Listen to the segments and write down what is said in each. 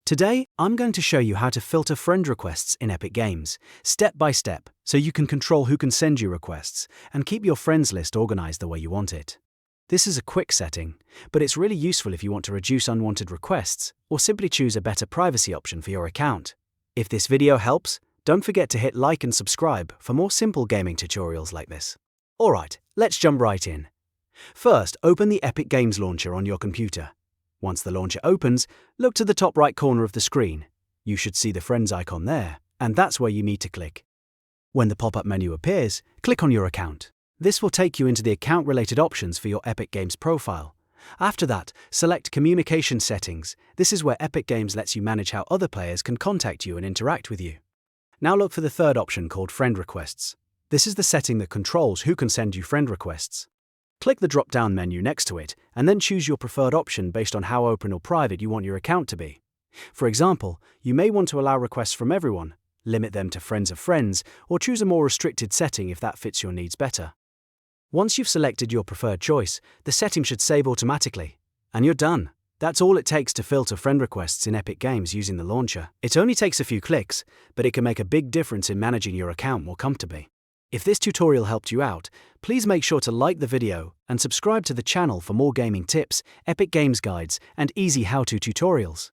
Today, I'm going to show you how to filter friend requests in Epic Games, step by step, so you can control who can send you requests and keep your friends list organized the way you want it. This is a quick setting, but it's really useful if you want to reduce unwanted requests or simply choose a better privacy option for your account. If this video helps, don't forget to hit like and subscribe for more simple gaming tutorials like this. Alright, let's jump right in. First, open the Epic Games launcher on your computer. Once the launcher opens, look to the top right corner of the screen. You should see the Friends icon there, and that's where you need to click. When the pop-up menu appears, click on your account. This will take you into the account-related options for your Epic Games profile. After that, select Communication Settings. This is where Epic Games lets you manage how other players can contact you and interact with you. Now look for the third option called Friend Requests. This is the setting that controls who can send you friend requests. Click the drop-down menu next to it, and then choose your preferred option based on how open or private you want your account to be. For example, you may want to allow requests from everyone, limit them to friends of friends, or choose a more restricted setting if that fits your needs better. Once you've selected your preferred choice, the setting should save automatically. And you're done. That's all it takes to filter friend requests in Epic Games using the launcher. It only takes a few clicks, but it can make a big difference in managing your account more comfortably. If this tutorial helped you out, please make sure to like the video and subscribe to the channel for more gaming tips, Epic Games guides, and easy how-to tutorials.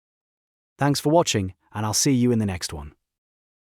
Thanks for watching, and I'll see you in the next one.